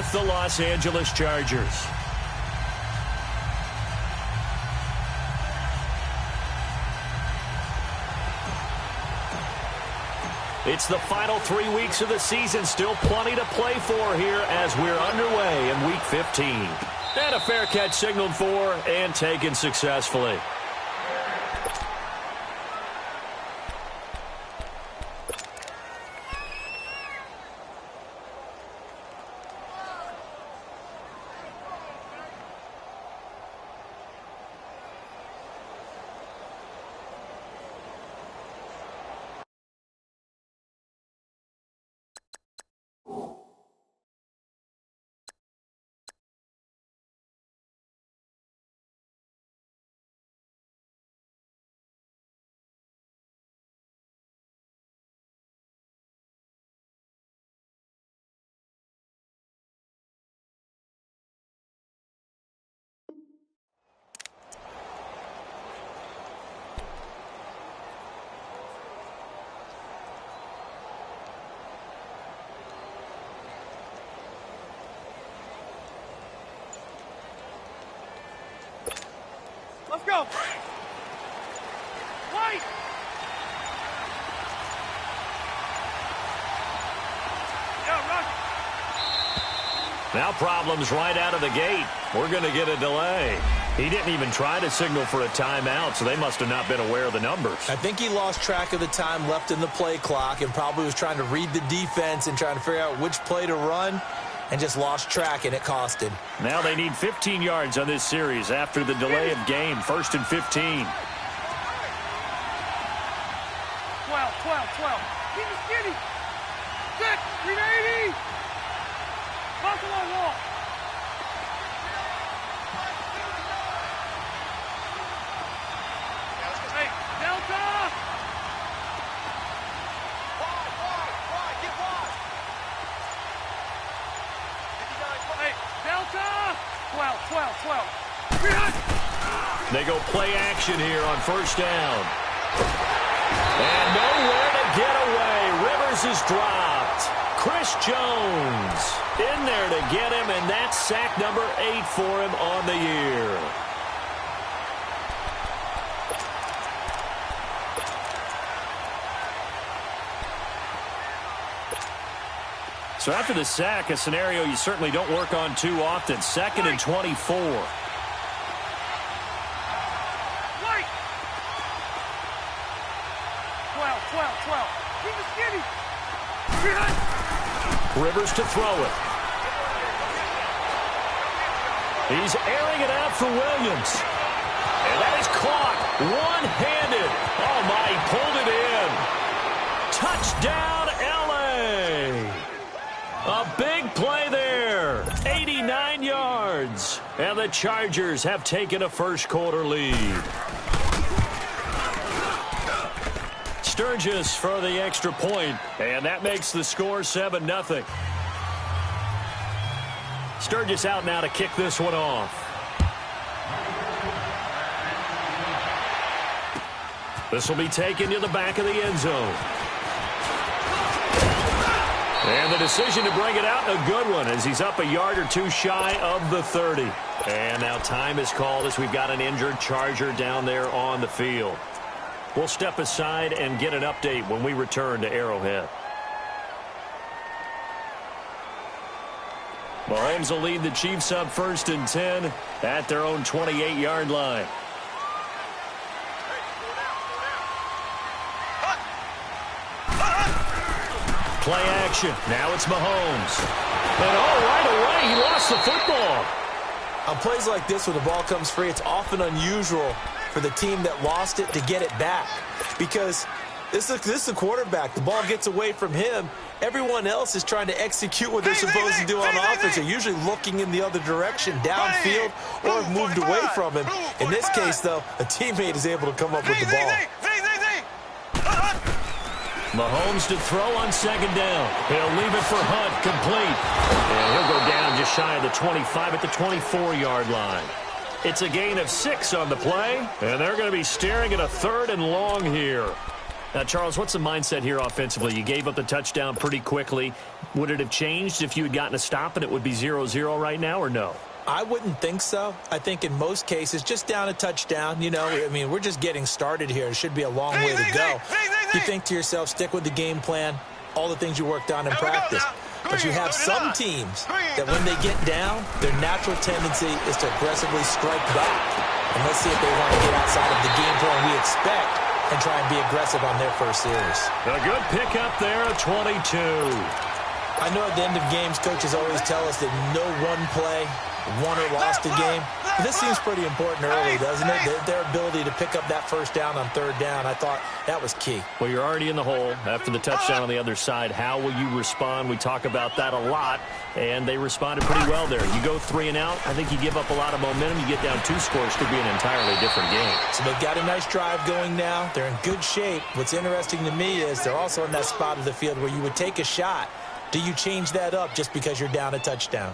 with the Los Angeles Chargers. It's the final 3 weeks of the season. Still plenty to play for here as we're underway in Week 15. And a fair catch signaled for and taken successfully. Let's go. Wait. Yeah, run. Now problems right out of the gate. We're going to get a delay. He didn't even try to signal for a timeout, so they must have not been aware of the numbers. I think he lost track of the time left in the play clock and probably was trying to read the defense and trying to figure out which play to run and just lost track, and it cost him. Now they need 15 yards on this series after the delay of game. 1st and 15. 12. Keep it skinny. 6. 380. Buffalo wall. Hey, Delta. Wide. Get wide. Hey, Delta. 12. They go play action here on 1st down. And nowhere to get away. Rivers is dropped. Chris Jones in there to get him, and that's sack number 8 for him on the year. So after the sack, a scenario you certainly don't work on too often. 2nd and 24. Wait. 12. Keep it skinny. Rivers to throw it. He's airing it out for Williams. And that is caught one-handed. Oh, my, he pulled it in. Touchdown, L.A. A big play there. 89 yards. And the Chargers have taken a first-quarter lead. Sturgis for the extra point, and that makes the score 7-0. Sturgis out now to kick this one off. This will be taken to the back of the end zone. And the decision to bring it out, a good one, as he's up a yard or two shy of the 30. And now time is called as we've got an injured Charger down there on the field. We'll step aside and get an update when we return to Arrowhead. Mahomes will lead the Chiefs up 1st and 10 at their own 28-yard line. Play action. Now it's Mahomes. And right away, he lost the football. On plays like this where the ball comes free, it's often unusual for the team that lost it to get it back, because this is the quarterback. The ball gets away from him. Everyone else is trying to execute what they're supposed to do on offense. They're usually looking in the other direction, downfield, or have moved away from him. In this case, though, a teammate is able to come up with the ball. Mahomes to throw on 2nd down. He'll leave it for Hunt, complete. And he'll go down just shy of the 25 at the 24-yard line. It's a gain of 6 on the play, and they're going to be staring at a 3rd and long here. Now, Charles, what's the mindset here offensively? You gave up the touchdown pretty quickly. Would it have changed if you had gotten a stop and it would be 0-0 right now, or no? I wouldn't think so. I think in most cases, just down a touchdown, you know, I mean, we're just getting started here. It should be a long way to go. You think to yourself, stick with the game plan, all the things you worked on in practice. But you have some teams that when they get down, their natural tendency is to aggressively strike back. And let's see if they want to get outside of the game plan we expect and try and be aggressive on their first series. A good pickup there, 22. I know at the end of games, coaches always tell us that no one play won or lost a game. But this seems pretty important early, doesn't it? Their ability to pick up that first down on third down, I thought that was key. Well, you're already in the hole after the touchdown on the other side. How will you respond? We talk about that a lot, and they responded pretty well there. You go 3 and out, I think you give up a lot of momentum. You get down 2 scores, could be an entirely different game. So they've got a nice drive going now. They're in good shape. What's interesting to me is they're also in that spot of the field where you would take a shot. Do you change that up just because you're down a touchdown?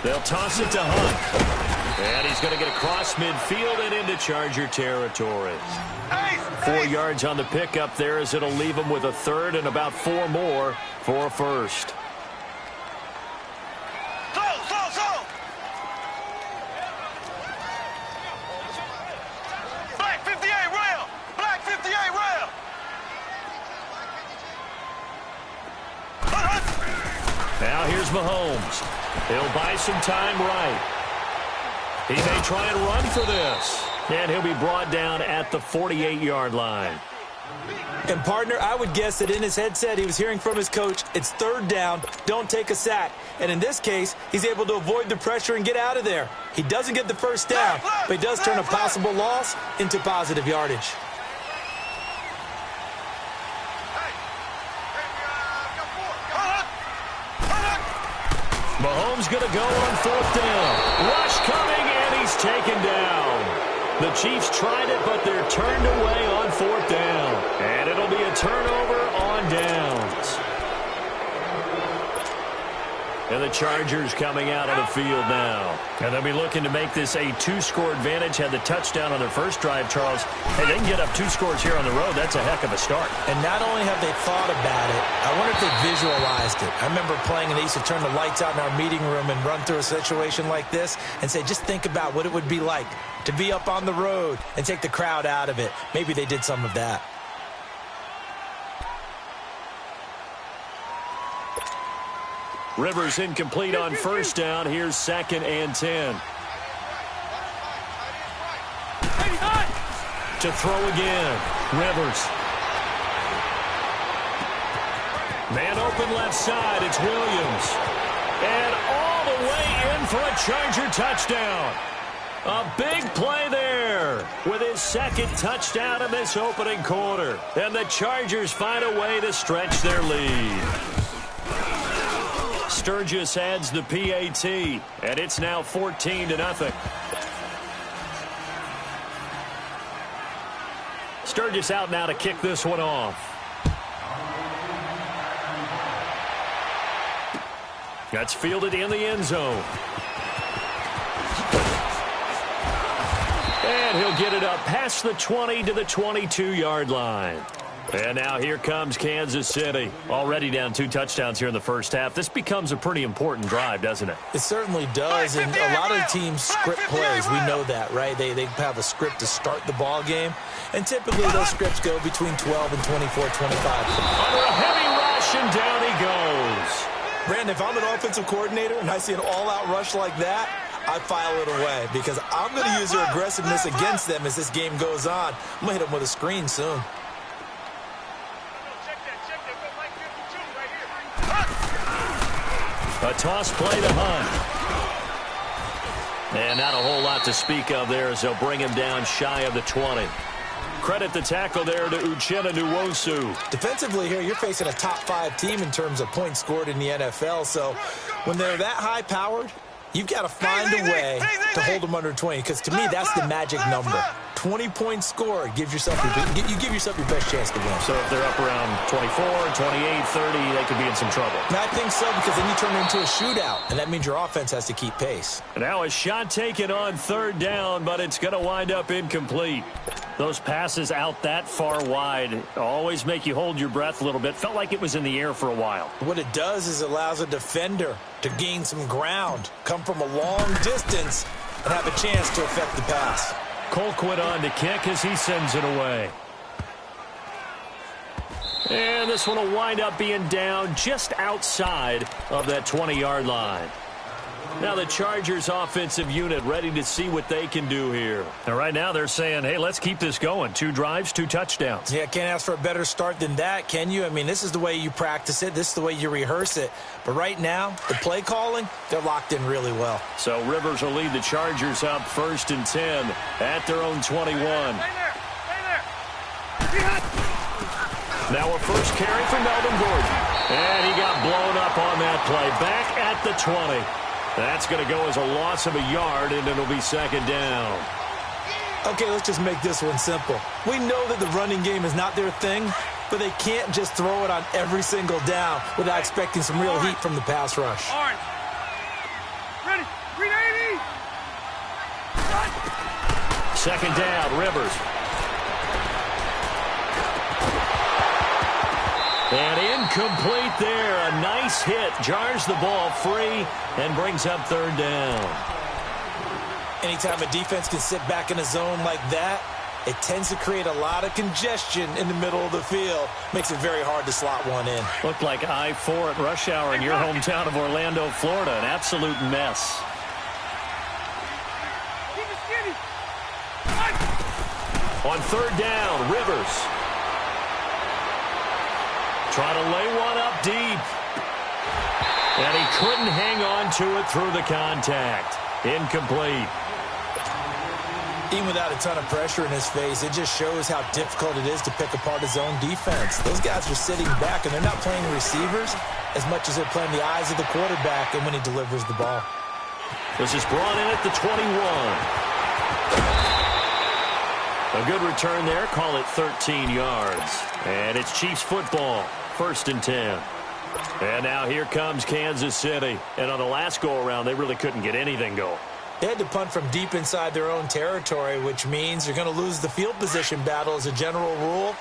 They'll toss it to Hunt. And he's going to get across midfield and into Charger territory. 4 yards on the pickup there as it'll leave him with a third and about 4 more for a first. Black 58 rail! Black 58 rail! Now here's Mahomes. He'll buy some time right. He may try and run for this. And he'll be brought down at the 48-yard line. And, partner, I would guess that in his headset he was hearing from his coach, it's third down, don't take a sack. And in this case, he's able to avoid the pressure and get out of there. He doesn't get the first down, but he does turn a possible loss into positive yardage. Mahomes going to go on fourth down. Rush coming, and he's taken down. The Chiefs tried it, but they're turned away on fourth down. And it'll be a turnover on downs. And the Chargers coming out on the field now. And they'll be looking to make this a 2-score advantage. Had the touchdown on their first drive, Charles. Hey, they can get up 2 scores here on the road. That's a heck of a start. And not only have they thought about it, I wonder if they visualized it. I remember playing, and they used to turn the lights out in our meeting room and run through a situation like this and say, just think about what it would be like to be up on the road and take the crowd out of it. Maybe they did some of that. Rivers incomplete on first down. Here's 2nd and 10. To throw again. Rivers. Man open left side. It's Williams. And all the way in for a Charger touchdown. A big play there with his 2nd touchdown in this opening quarter. And the Chargers find a way to stretch their lead. Sturgis adds the PAT, and it's now 14-0. Sturgis out now to kick this one off. That's fielded in the end zone. And he'll get it up past the 20 to the 22-yard line. And now here comes Kansas City. Already down 2 touchdowns here in the first half. This becomes a pretty important drive, doesn't it? It certainly does, and a lot of the teams script plays. We know that, right? They have a script to start the ball game, and typically those scripts go between 12 and 24, 25. Under a heavy rush, and down he goes. Brandon, if I'm an offensive coordinator and I see an all-out rush like that, I file it away because I'm going to use their aggressiveness against them as this game goes on. I'm going to hit them with a screen soon. A toss play to Hunt. And not a whole lot to speak of there as they'll bring him down shy of the 20. Credit the tackle there to Uchenna Nwosu. Defensively here, you're facing a top 5 team in terms of points scored in the NFL. So when they're that high-powered, you've got to find a way to hold them under 20. Because to me, that's the magic number. 20-point score, you give yourself your best chance to win. So if they're up around 24, 28, 30, they could be in some trouble. And I think so, because then you turn it into a shootout, and that means your offense has to keep pace. And now a shot taken on third down, but it's going to wind up incomplete. Those passes out that far wide always make you hold your breath a little bit. Felt like it was in the air for a while. What it does is it allows a defender to gain some ground, come from a long distance, and have a chance to affect the pass. Colquitt on to kick as he sends it away. And this one will wind up being down just outside of that 20-yard line. Now the Chargers offensive unit ready to see what they can do here. And right now they're saying, hey, let's keep this going. 2 drives, 2 touchdowns. Yeah, can't ask for a better start than that, can you? I mean, this is the way you practice it. This is the way you rehearse it. But right now, the play calling, they're locked in really well. So Rivers will lead the Chargers up 1st and 10 at their own 21. Now a first carry for Melvin Gordon. And he got blown up on that play. Back at the 20. That's going to go as a loss of a yard, and it'll be 2nd down. Okay, let's just make this one simple. We know that the running game is not their thing, but they can't just throw it on every single down without expecting some real heat from the pass rush. Orange. Ready. 380. 2nd down, Rivers. And incomplete there. A nice hit. Jars the ball free and brings up 3rd down. Anytime a defense can sit back in a zone like that, it tends to create a lot of congestion in the middle of the field. Makes it very hard to slot one in. Looked like I-4 at rush hour in your hometown of Orlando, Florida. An absolute mess. On 3rd down, Rivers. Trying to lay one up deep. And he couldn't hang on to it through the contact. Incomplete. Even without a ton of pressure in his face, it just shows how difficult it is to pick apart his own defense. Those guys are sitting back, and they're not playing receivers as much as they're playing the eyes of the quarterback and when he delivers the ball. This is brought in at the 21. A good return there. Call it 13 yards. And it's Chiefs football. 1st and 10. And now here comes Kansas City. And on the last go-around, they really couldn't get anything going. They had to punt from deep inside their own territory, which means you're going to lose the field position battle as a general rule.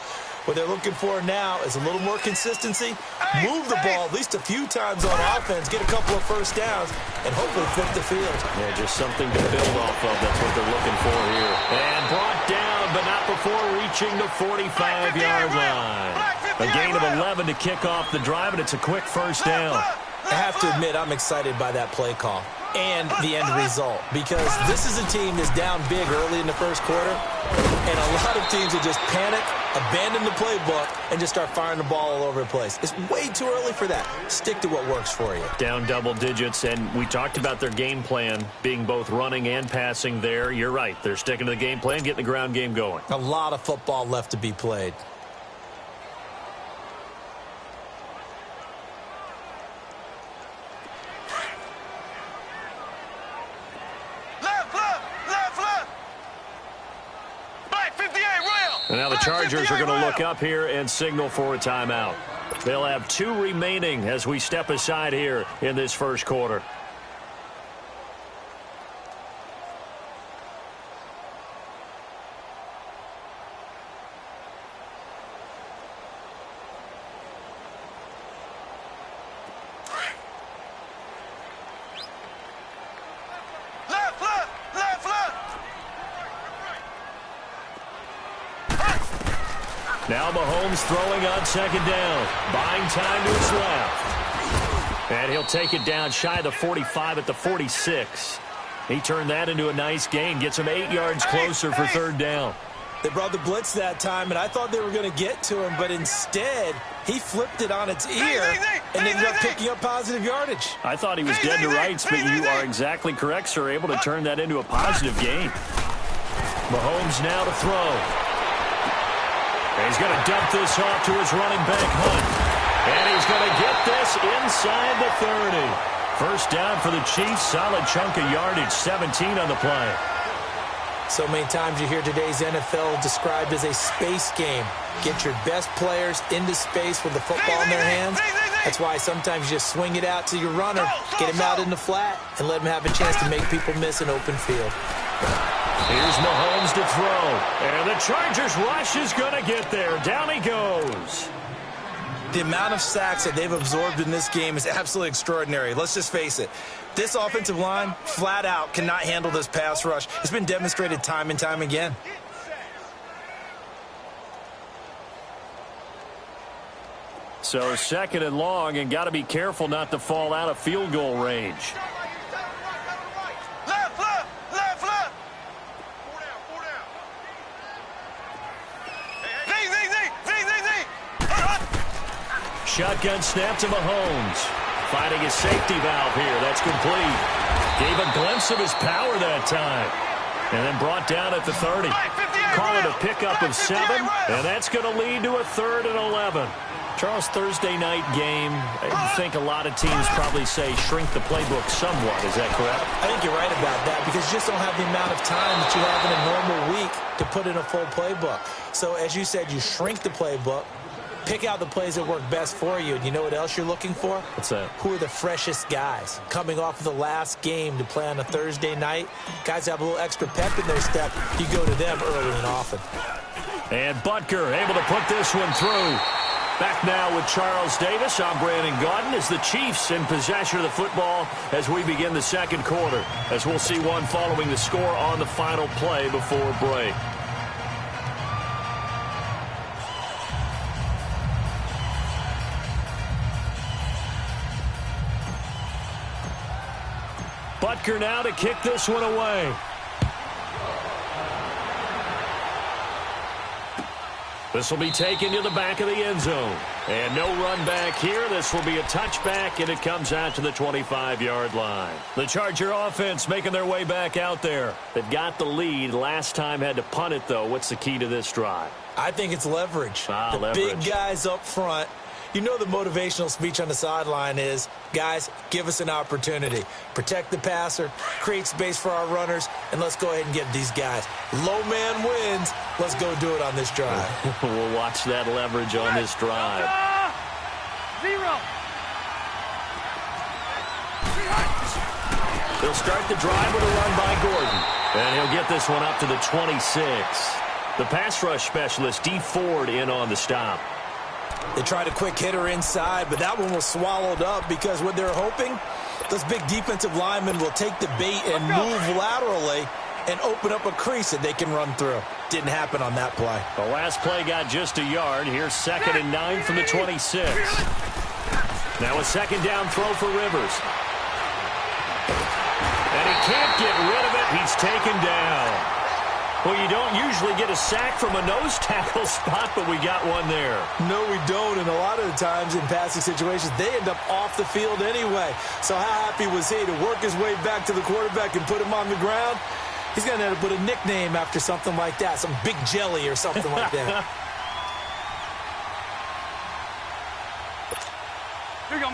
What they're looking for now is a little more consistency, move the ball at least a few times on offense, get a couple of first downs, and hopefully flip the field. Yeah, just something to build off of. That's what they're looking for here. And brought down, but not before reaching the 45-yard line. A gain of 11 to kick off the drive, and it's a quick first down. I have to admit, I'm excited by that play call and the end result, because this is a team that's down big early in the first quarter, and a lot of teams that just panic, abandon the playbook, and just start firing the ball all over the place. It's way too early for that. Stick to what works for you. Down double digits, and we talked about their game plan being both running and passing there. You're right. They're sticking to the game plan, getting the ground game going. A lot of football left to be played. And now the Chargers are going to look up here and signal for a timeout. They'll have 2 remaining as we step aside here in this first quarter. Now Mahomes throwing on 2nd down. Buying time to his left. And he'll take it down shy of the 45 at the 46. He turned that into a nice gain. Gets him 8 yards closer for 3rd down. They brought the blitz that time, and I thought they were going to get to him, but instead, he flipped it on its ear and ended up picking up positive yardage. I thought he was dead to rights, but you are exactly correct, sir. Able to turn that into a positive gain. Mahomes now to throw. And he's going to dump this off to his running back, Hunt. And he's going to get this inside the 30. First down for the Chiefs. Solid chunk of yardage, 17 on the play. So many times you hear today's NFL described as a space game. Get your best players into space with the football in their hands. That's why sometimes you just swing it out to your runner, get him out in the flat, and let him have a chance to make people miss an open field. Here's Mahomes to throw. And the Chargers rush is going to get there. Down he goes. The amount of sacks that they've absorbed in this game is absolutely extraordinary. Let's just face it. This offensive line, flat out, cannot handle this pass rush. It's been demonstrated time and time again. So 2nd and long, and got to be careful not to fall out of field goal range. Shotgun snap to Mahomes. Finding his safety valve here. That's complete. Gave a glimpse of his power that time. And then brought down at the 30. Call it a pickup of 7. And that's going to lead to a 3rd and 11. Charles, Thursday night game, I think a lot of teams probably say shrink the playbook somewhat. Is that correct? I think you're right about that because you just don't have the amount of time that you have in a normal week to put in a full playbook. So as you said, you shrink the playbook, pick out the plays that work best for you. And you know what else you're looking for? What's that? Who are the freshest guys coming off of the last game to play on a Thursday night? Guys have a little extra pep in their step. You go to them early and often. And Butker able to put this one through. Back now with Charles Davis. I'm Brandon Gaudin as the Chiefs in possession of the football as we begin the 2nd quarter. As we'll see one following the score on the final play before break. Butker now to kick this one away. This will be taken to the back of the end zone. And no run back here. This will be a touchback, and it comes out to the 25-yard line. The Charger offense making their way back out there. They've got the lead. Last time had to punt it, though. What's the key to this drive? I think it's leverage. Leverage. Big guys up front. You know the motivational speech on the sideline is, guys, give us an opportunity. Protect the passer, create space for our runners, and let's go ahead and get these guys. Low man wins. Let's go do it on this drive. We'll watch that leverage on this drive. 0. He'll start the drive with a run by Gordon. And he'll get this one up to the 26. The pass rush specialist, D. Ford, in on the stop. They tried a quick hitter inside, but that one was swallowed up because what they're hoping, those big defensive linemen will take the bait and move laterally and open up a crease that they can run through. Didn't happen on that play. The last play got just a yard. Here's 2nd and 9 from the 26. Now a 2nd down throw for Rivers. And he can't get rid of it. He's taken down. Well, you don't usually get a sack from a nose tackle spot, but we got one there. No, we don't, and a lot of the times in passing situations, they end up off the field anyway. So how happy was he to work his way back to the quarterback and put him on the ground? He's going to have to put a nickname after something like that, some Big Jelly or something like that.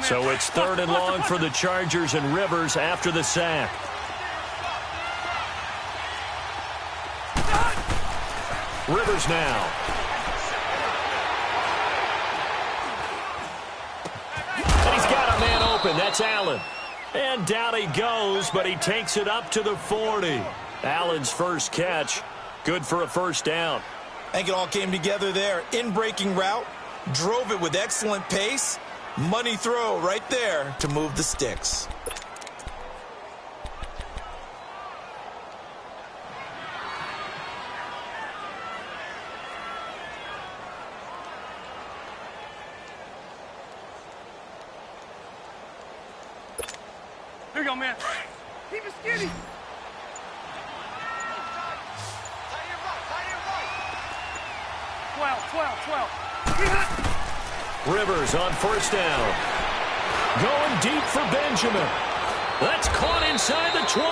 So it's 3rd and long for the Chargers and Rivers after the sack. Rivers now. And he's got a man open. That's Allen. And down he goes, but he takes it up to the 40. Allen's first catch. Good for a 1st down. I think it all came together there. In-breaking route. Drove it with excellent pace. Money throw right there to move the sticks. Here you go, man. Keep it skinny. Twelve. Rivers on 1st down. Going deep for Benjamin. That's caught inside the 20.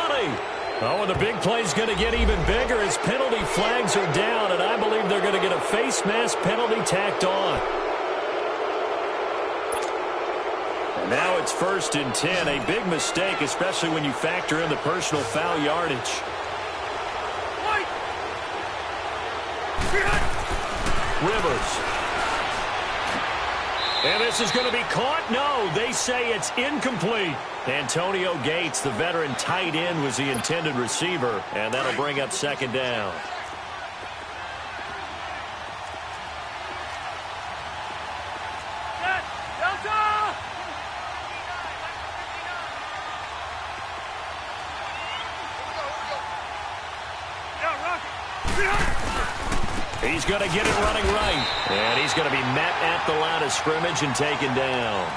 Oh, and the big play's going to get even bigger as penalty flags are down, and I believe they're going to get a face mask penalty tacked on. And now it's 1st and 10. A big mistake, especially when you factor in the personal foul yardage. Rivers. And this is going to be caught. No, they say it's incomplete. Antonio Gates, the veteran tight end, was the intended receiver, and that'll bring up second down. He's going to get it running right. And he's going to be met at the line of scrimmage and taken down.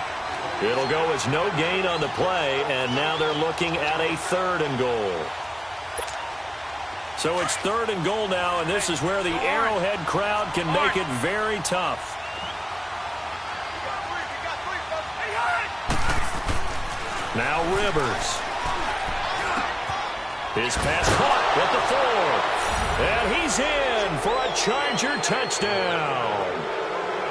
It'll go as no gain on the play, and now they're looking at a 3rd and goal. So it's 3rd and goal now, and this is where the Arrowhead crowd can make it very tough. Now Rivers. His pass caught at the 4. And he's in for a Charger touchdown.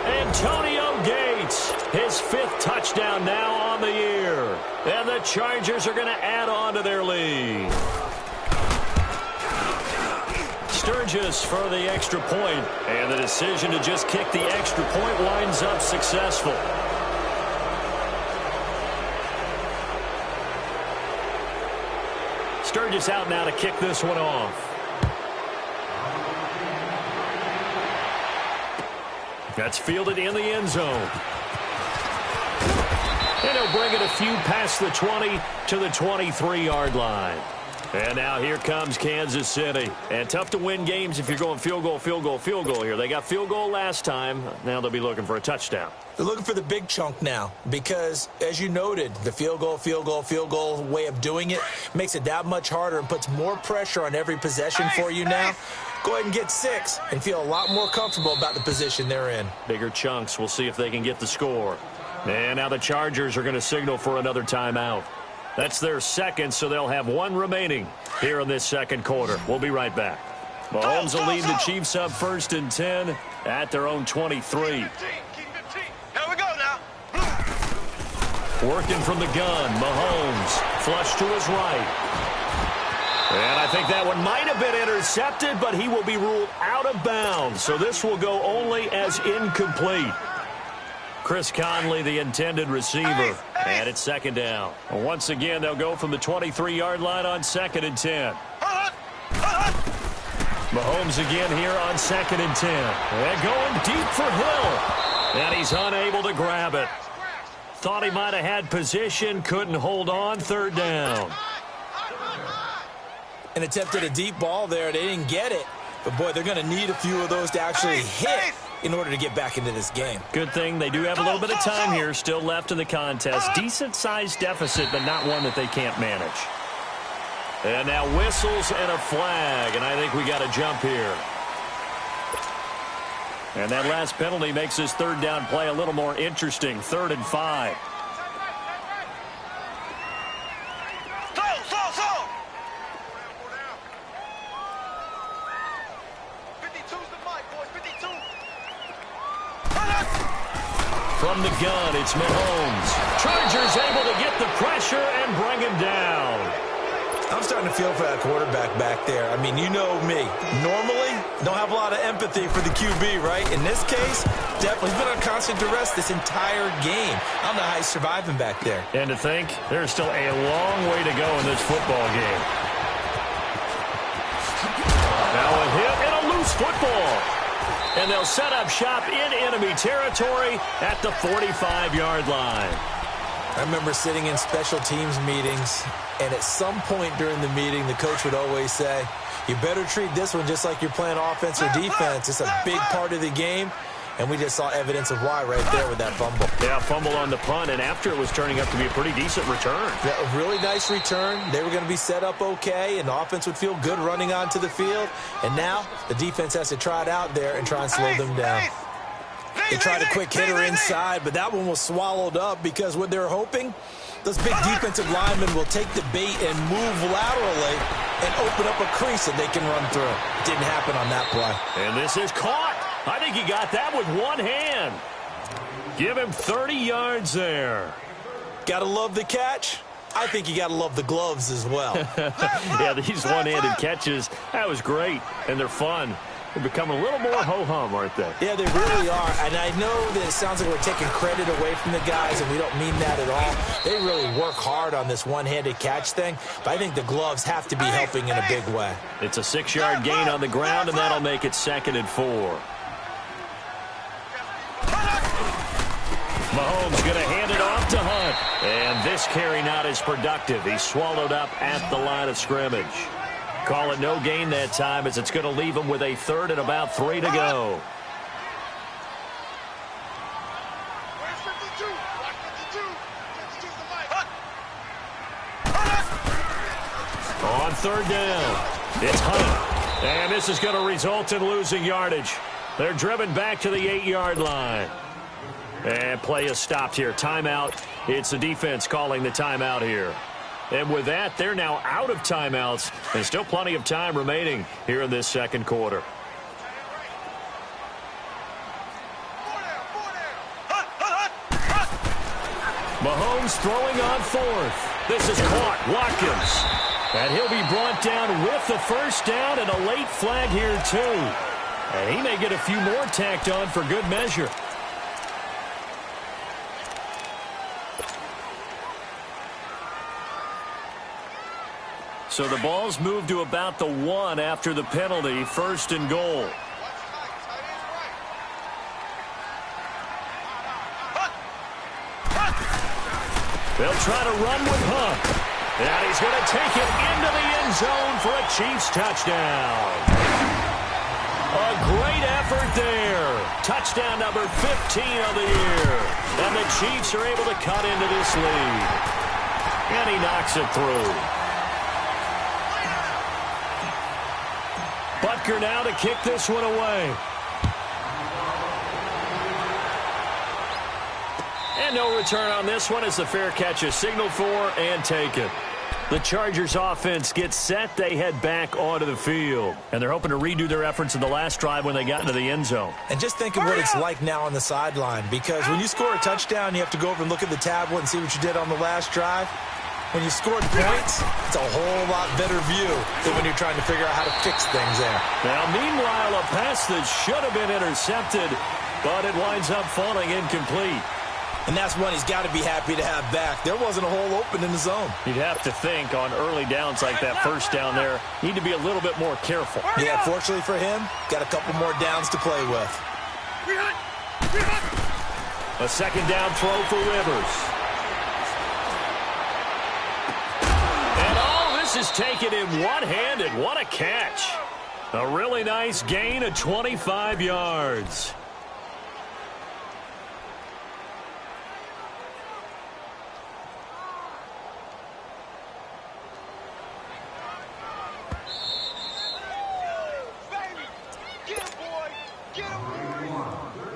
Antonio Gates, his 5th touchdown now on the year. And the Chargers are going to add on to their lead. Sturgis for the extra point. And the decision to just kick the extra point winds up successful. Sturgis out now to kick this one off. That's fielded in the end zone. And he'll bring it a few past the 20 to the 23-yard line. And now here comes Kansas City. And tough to win games if you're going field goal, field goal, field goal here. They got field goal last time. Now they'll be looking for a touchdown. They're looking for the big chunk now because, as you noted, the field goal way of doing it makes it that much harder and puts more pressure on every possession for you now. Go ahead and get 6 and feel a lot more comfortable about the position they're in. Bigger chunks. We'll see if they can get the score. And now the Chargers are going to signal for another timeout. That's their 2nd, so they'll have 1 remaining here in this 2nd quarter. We'll be right back. Mahomes will lead the Chiefs up 1st and 10 at their own 23. Here we go now. Working from the gun, Mahomes flush to his right. And I think that one might have been intercepted, but he will be ruled out of bounds. So this will go only as incomplete. Chris Conley, the intended receiver. And it's 2nd down. Well, once again, they'll go from the 23-yard line on 2nd and 10. Mahomes again here on 2nd and 10. And going deep for Hill. And he's unable to grab it. Thought he might have had position, couldn't hold on, 3rd down. And attempted a deep ball there. They didn't get it. But, boy, they're going to need a few of those to actually hit in order to get back into this game. Good thing they do have a little bit of time here still left in the contest. Decent-sized deficit, but not one that they can't manage. And now whistles and a flag, and I think we got a jump here. And that last penalty makes this 3rd down play a little more interesting. 3rd and 5. From the gun, it's Mahomes. Chargers able to get the pressure and bring him down. I'm starting to feel for that quarterback back there. I mean, you know me. Normally, don't have a lot of empathy for the QB, right? In this case, definitely he's been on constant duress this entire game. I don't know how he's surviving back there. And to think, there's still a long way to go in this football game. Now a hit and a loose football. And they'll set up shop in enemy territory at the 45-yard line. I remember sitting in special teams meetings, and at some point during the meeting, the coach would always say, you better treat this one just like you're playing offense or defense. It's a big part of the game, and we just saw evidence of why right there with that fumble. Yeah, fumble on the punt, and after it was turning up to be a pretty decent return. Yeah, a really nice return. They were going to be set up okay, and the offense would feel good running onto the field. And now the defense has to try it out there and try and slow them down. They tried a quick hitter inside, but that one was swallowed up because what they're hoping, those big defensive linemen will take the bait and move laterally and open up a crease that they can run through. It didn't happen on that play. And this is caught. I think he got that with one hand. Give him 30 yards there. Gotta love the catch. I think you gotta love the gloves as well. Yeah, these one-handed catches, that was great, and they're fun. They're becoming a little more ho-hum, aren't they? Yeah, they really are. And I know that it sounds like we're taking credit away from the guys, and we don't mean that at all. They really work hard on this one-handed catch thing, but I think the gloves have to be helping in a big way. It's a 6-yard gain on the ground, and that'll make it 2nd and 4. Mahomes going to hand it off to Hunt. And this carry not as productive. He's swallowed up at the line of scrimmage. Call it no gain that time, as it's going to leave him with a 3rd and about 3 to go. On 3rd down, it's Hunt. And this is going to result in losing yardage. They're driven back to the 8-yard line. And play is stopped here. Timeout. It's the defense calling the timeout here. And with that, they're now out of timeouts. There's still plenty of time remaining here in this 2nd quarter. Mahomes throwing on 4th. This is caught. Watkins. And he'll be brought down with the 1st down and a late flag here, too. And he may get a few more tacked on for good measure. So the ball's moved to about the 1 after the penalty, 1st and goal. They'll try to run with Hunt. And he's going to take it into the end zone for a Chiefs touchdown. A great effort there. Touchdown number 15 of the year. And the Chiefs are able to cut into this lead. And he knocks it through. Butker now to kick this one away. And no return on this one as the fair catch is signaled for and taken. The Chargers offense gets set. They head back onto the field. And they're hoping to redo their efforts in the last drive when they got into the end zone. And just think of what it's like now on the sideline, because when you score a touchdown, you have to go over and look at the tablet and see what you did on the last drive. When you scored points, it's a whole lot better view than when you're trying to figure out how to fix things there. Now, meanwhile, a pass that should have been intercepted, but it winds up falling incomplete. And that's one he's got to be happy to have back. There wasn't a hole open in the zone. You'd have to think on early downs like that 1st down there, need to be a little bit more careful. Yeah, fortunately for him, got a couple more downs to play with. A 2nd down throw for Rivers. And all this is taken in one-handed. What a catch. A really nice gain of 25 yards.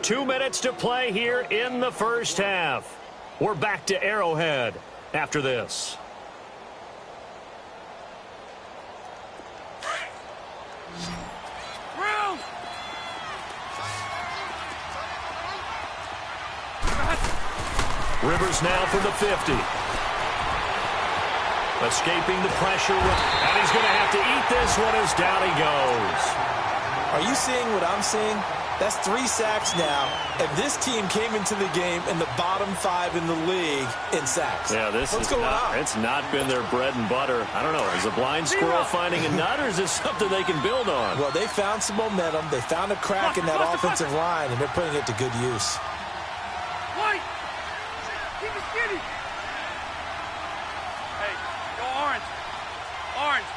Two minutes to play here in the 1st half. We're back to Arrowhead after this. Rivers now from the 50. Escaping the pressure, and he's going to have to eat this one as down he goes. Are you seeing what I'm seeing? That's 3 sacks now, and this team came into the game in the bottom 5 in the league in sacks. Yeah, What's going on? It's not been their bread and butter. I don't know. Is a blind squirrel finding a nut, or is this something they can build on? Well, they found some momentum. They found a crack in that offensive line, and they're putting it to good use. White! Keep it skinny! Hey, go orange. Orange.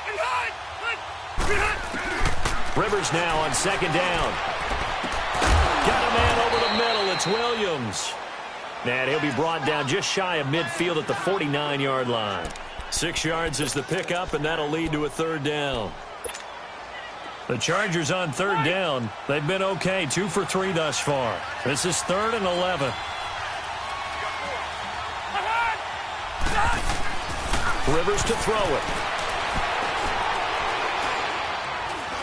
Behind! Behind! Rivers now on 2nd down. Got a man over the middle. It's Williams. And he'll be brought down just shy of midfield at the 49-yard line. 6 yards is the pickup, and that'll lead to a 3rd down. The Chargers on 3rd down. They've been okay, 2 for 3 thus far. This is 3rd and 11. Rivers to throw it.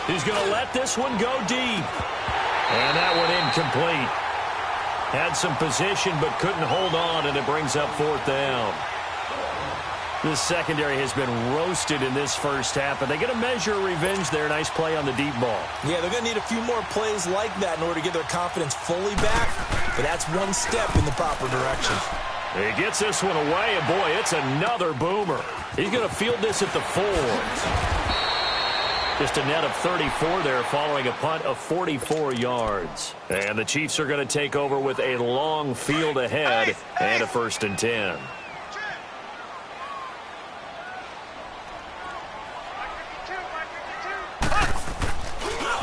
He's going to let this one go deep. And that one incomplete. Had some position but couldn't hold on, and it brings up 4th down. This secondary has been roasted in this first half, but they get a measure of revenge there. Nice play on the deep ball. Yeah, they're going to need a few more plays like that in order to get their confidence fully back, but that's one step in the proper direction. He gets this one away, and boy, it's another boomer. He's going to field this at the 4. Just a net of 34 there following a punt of 44 yards. And the Chiefs are going to take over with a long field ahead and a 1st and 10.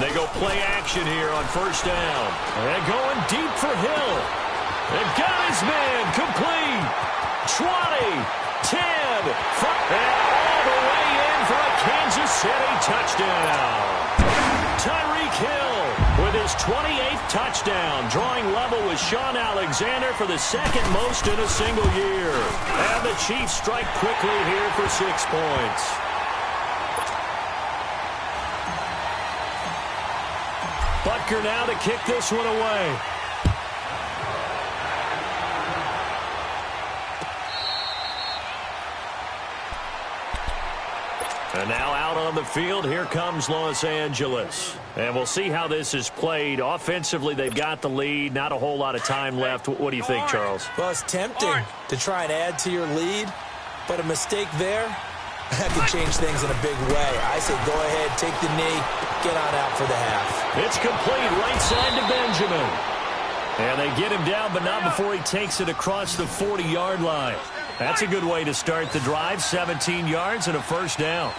They go play action here on 1st down. And going deep for Hill. And got his man complete. 20, 10, 5, and all the way in for a Kansas City touchdown. Tyreek Hill with his 28th touchdown, drawing level with Shaun Alexander for the 2nd most in a single year. And the Chiefs strike quickly here for 6 points. Butker now to kick this one away. And now out on the field, here comes Los Angeles. And we'll see how this is played. Offensively, they've got the lead. Not a whole lot of time left. What do you think, Charles? Well, it's tempting to try and add to your lead, but a mistake there, that could change things in a big way. I say go ahead, take the knee, get on out for the half. It's complete, right side to Benjamin. And they get him down, but not before he takes it across the 40-yard line. That's a good way to start the drive. 17 yards and a 1st down.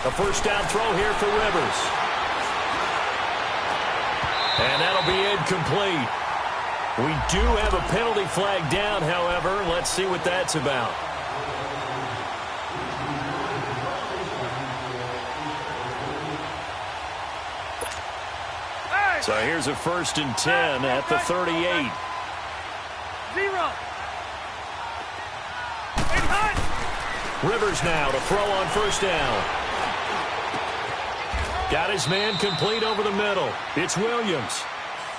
A 1st down throw here for Rivers. And that'll be incomplete. We do have a penalty flag down, however. Let's see what that's about. So here's a 1st and 10 at the 38. 0. Rivers now to throw on 1st down. Got his man complete over the middle. It's Williams.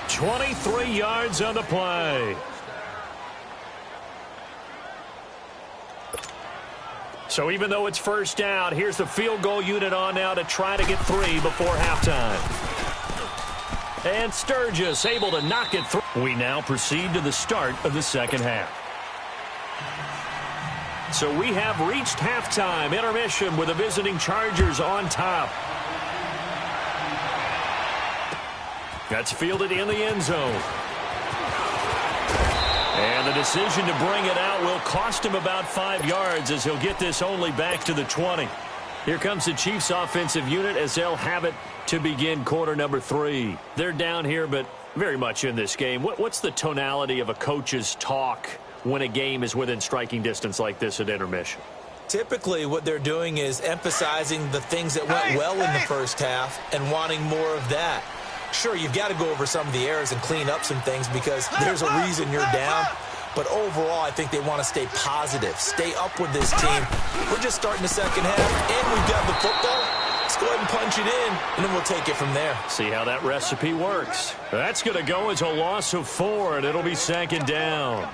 23 yards on the play. So even though it's 1st down, here's the field goal unit on now to try to get 3 before halftime. And Sturgis able to knock it through. We now proceed to the start of the 2nd half. So we have reached halftime. Intermission with the visiting Chargers on top. That's fielded in the end zone. And the decision to bring it out will cost him about 5 yards as he'll get this only back to the 20. Here comes the Chiefs offensive unit as they'll have it to begin quarter number 3. They're down here, but very much in this game. What's the tonality of a coach's talk when a game is within striking distance like this at intermission? Typically, what they're doing is emphasizing the things that went well in the 1st half and wanting more of that. Sure, you've got to go over some of the errors and clean up some things because there's a reason you're down. But overall, I think they want to stay positive, stay up with this team. We're just starting the 2nd half, and we've got the football. Let's go ahead and punch it in, and then we'll take it from there. See how that recipe works. That's going to go as a loss of 4, and it'll be 2nd down.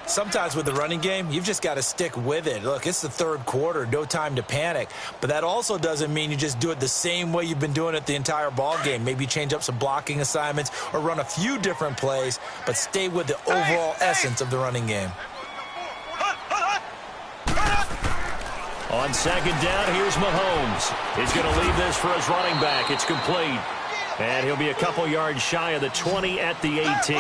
Sometimes with the running game, you've just got to stick with it. Look, it's the 3rd quarter, no time to panic. But that also doesn't mean you just do it the same way you've been doing it the entire ball game. Maybe change up some blocking assignments or run a few different plays, but stay with the overall essence of the running game. On 2nd down, here's Mahomes. He's going to leave this for his running back. It's complete. And he'll be a couple yards shy of the 20 at the 18.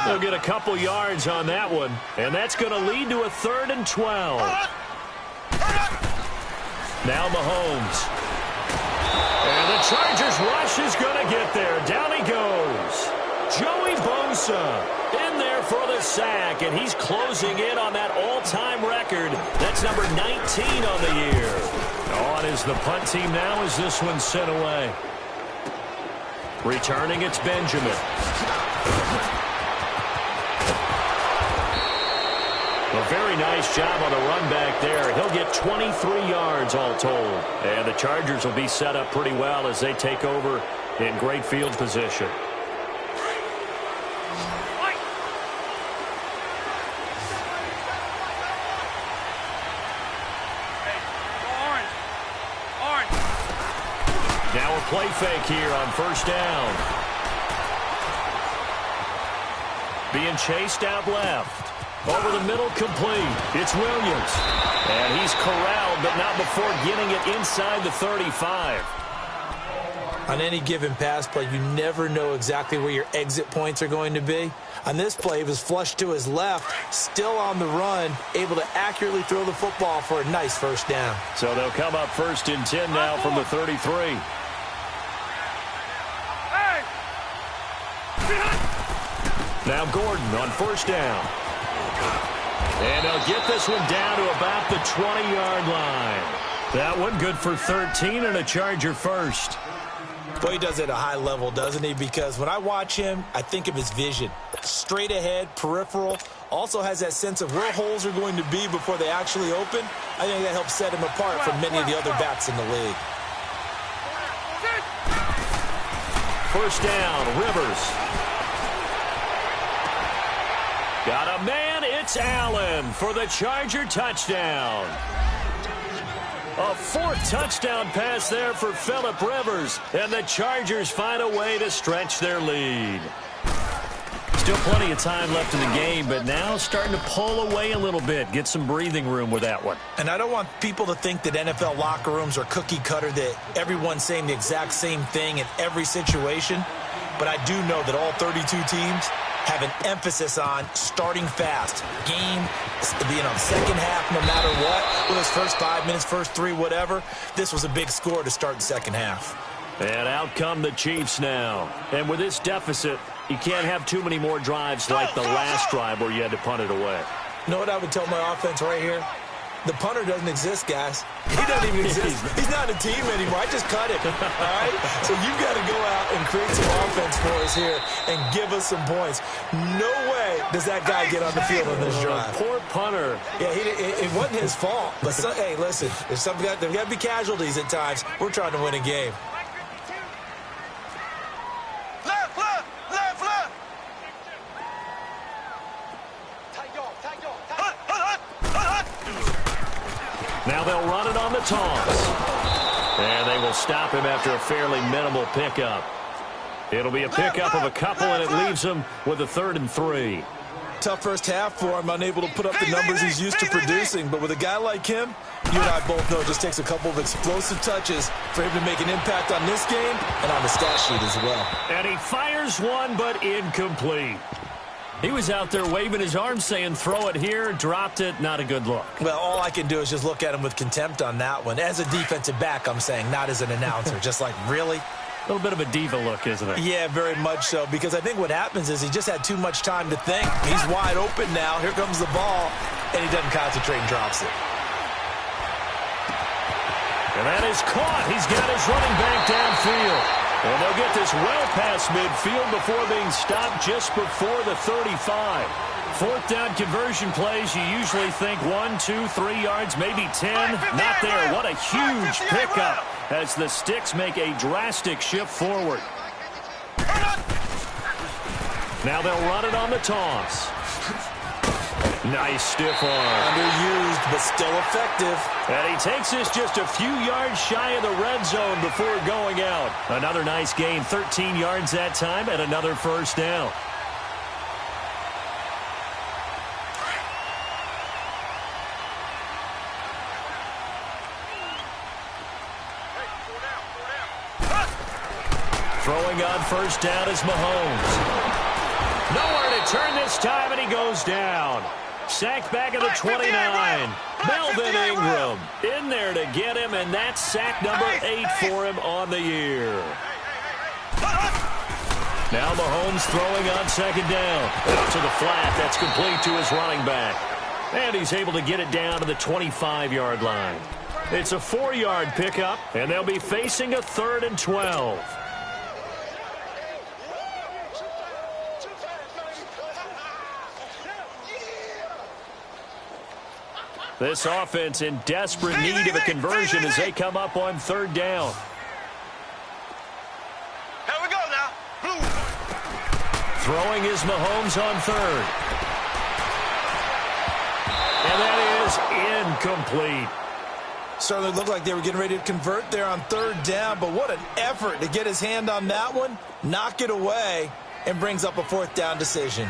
He'll get a couple yards on that one, and that's going to lead to a 3rd and 12. Now Mahomes. And the Chargers rush is going to get there. Down he goes. Joey Bosa in there for the sack, and he's closing in on that all-time record. That's number 19 on the year. On is the punt team now as this one's sent away. Returning, it's Benjamin. A very nice job on the run back there. He'll get 23 yards all told. And the Chargers will be set up pretty well as they take over in great field position. play fake here on first down. Being chased out left. Over the middle, complete. It's Williams. And he's corralled, but not before getting it inside the 35. On any given pass play, you never know exactly where your exit points are going to be. On this play, he was flushed to his left, still on the run, able to accurately throw the football for a nice first down. So they'll come up 1st and 10 now from the 33. Now Gordon on first down. And they'll get this one down to about the 20-yard line. That one good for 13 and a Charger first. Boy, he does it at a high level, doesn't he? Because when I watch him, I think of his vision. Straight ahead, peripheral. Also has that sense of where holes are going to be before they actually open. I think that helps set him apart from many of the other backs in the league. First down, Rivers. Got a man, it's Allen for the Charger touchdown. A 4th touchdown pass there for Phillip Rivers, and the Chargers find a way to stretch their lead. Still plenty of time left in the game, but now starting to pull away a little bit, get some breathing room with that one. And I don't want people to think that NFL locker rooms are cookie cutter, that everyone's saying the exact same thing in every situation, but I do know that all 32 teams have an emphasis on starting fast. Game, second half, no matter what. Whether it's first 5 minutes, first 3, whatever. This was a big score to start the second half. And out come the Chiefs now. And with this deficit, you can't have too many more drives like the last drive where you had to punt it away. You know what I would tell my offense right here? The punter doesn't exist, guys. He doesn't even exist. He's not a team anymore. I just cut him. All right? So you've got to go out and create some offense for us here and give us some points. No way does that guy get on the field on this drive. Poor punter. Yeah, it wasn't his fault. But, hey, listen, there's got to be casualties at times. We're trying to win a game. Now they'll run it on the toss. And they will stop him after a fairly minimal pickup. It'll be a pickup of a couple, and it leaves him with a 3rd and 3. Tough first half for him, unable to put up the numbers he's used to producing. But with a guy like him, you and I both know it just takes a couple of explosive touches for him to make an impact on this game and on the stat sheet as well. And he fires one, but incomplete. He was out there waving his arms saying, throw it here, dropped it, not a good look. Well, all I can do is just look at him with contempt on that one. As a defensive back, I'm saying, not as an announcer. Just like, really? A little bit of a diva look, isn't it? Yeah, very much so, because I think what happens is he just had too much time to think. He's wide open now. Here comes the ball, and he doesn't concentrate and drops it. And that is caught. He's got his running back downfield. And they'll get this well past midfield before being stopped just before the 35. 4th down conversion plays, you usually think 1, 2, 3 yards, maybe 10. Not there. What a huge pickup as the Sticks make a drastic shift forward. Now they'll run it on the toss. Nice stiff arm. Underused, but still effective. And he takes this just a few yards shy of the red zone before going out. Another nice gain, 13 yards that time, and another first down. Throwing on first down is Mahomes. Nowhere to turn this time, and he goes down. Sacked back at the 29. Melvin Ingram in there to get him, and that's sack number 8 for him on the year. Now Mahomes throwing on second down. Out to the flat. That's complete to his running back. And he's able to get it down to the 25-yard line. It's a 4-yard pickup, and they'll be facing a 3rd and 12. This offense in desperate need of a conversion as they come up on 3rd down. Here we go now. Throwing is Mahomes on 3rd. And that is incomplete. Certainly looked like they were getting ready to convert there on third down, but what an effort to get his hand on that one, knock it away, and brings up a fourth down decision.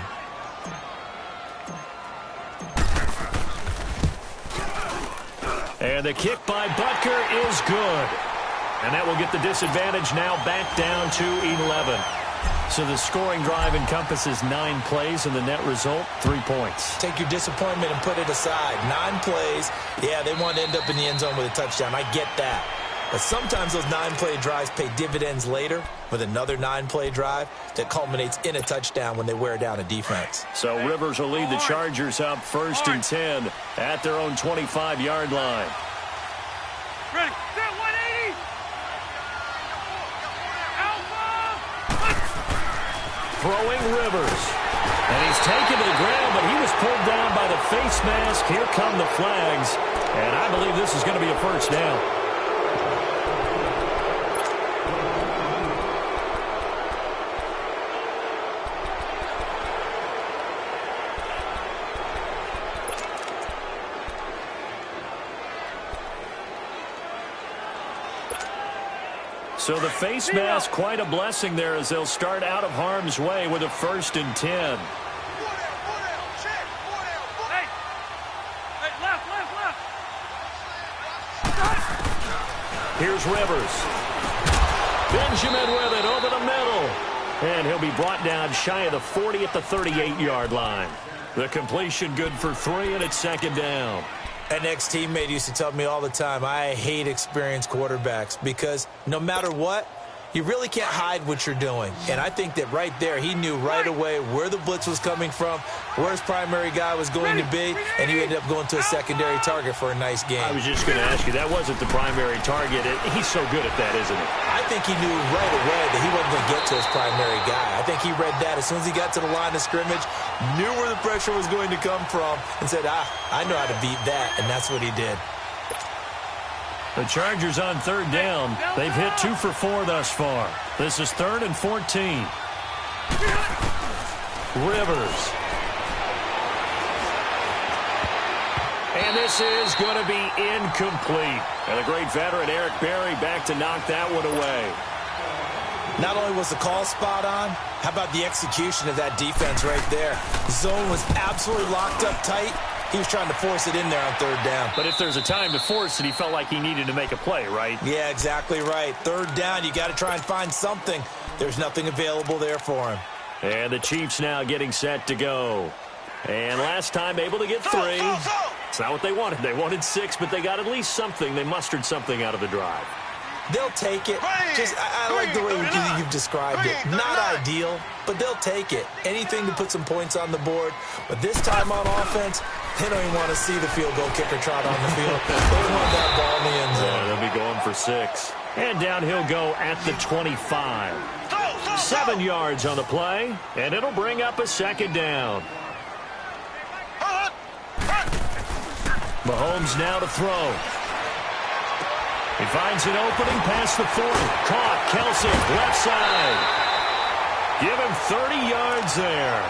And the kick by Butker is good. And that will get the disadvantage now back down to 11. So the scoring drive encompasses 9 plays, and the net result, 3 points. Take your disappointment and put it aside. 9 plays. Yeah, they want to end up in the end zone with a touchdown. I get that. But sometimes those 9-play drives pay dividends later with another 9-play drive that culminates in a touchdown when they wear down a defense. So Rivers will lead the Chargers up 1st and 10 at their own 25-yard line. Ready, set 180. Throwing Rivers. And he's taken to the ground, but he was pulled down by the face mask. Here come the flags. And I believe this is going to be a first down. So the face mask, quite a blessing there as they'll start out of harm's way with a 1st and 10. Hey, left. Here's Rivers. Benjamin with it over the middle. And he'll be brought down shy of the 40 at the 38-yard line. The completion good for 3, and it's 2nd down. An ex-teammate used to tell me all the time, I hate experienced quarterbacks because no matter what, you really can't hide what you're doing. And I think that right there, he knew right away where the blitz was coming from, where his primary guy was going to be, and he ended up going to a secondary target for a nice game. I was just going to ask you, that wasn't the primary target. He's so good at that, isn't he? I think he knew right away that he wasn't going to get to his primary guy. I think he read that as soon as he got to the line of scrimmage, knew where the pressure was going to come from, and said, I know how to beat that, and that's what he did. The Chargers on 3rd down. They've hit 2 for 4 thus far. This is 3rd and 14. Rivers. And this is going to be incomplete. And the great veteran Eric Berry back to knock that one away. Not only was the call spot on, how about the execution of that defense right there? Zone was absolutely locked up tight. He was trying to force it in there on 3rd down. But if there's a time to force it, he felt like he needed to make a play, right? Yeah, exactly right. 3rd down, you got to try and find something. There's nothing available there for him. And the Chiefs now getting set to go. And last time able to get 3. It's not what they wanted. They wanted 6, but they got at least something. They mustered something out of the drive. They'll take it. I like the way you've described it. Not ideal, but they'll take it. Anything to put some points on the board. But this time on offense, they don't even want to see the field goal kicker trot on the field. They want that ball in the end zone. Yeah, they'll be going for 6. And down he'll go at the 25. 7 yards on the play, and it'll bring up a 2nd down. Mahomes now to throw. He finds an opening past the 40. Caught. Kelsey, left side. Give him 30 yards there.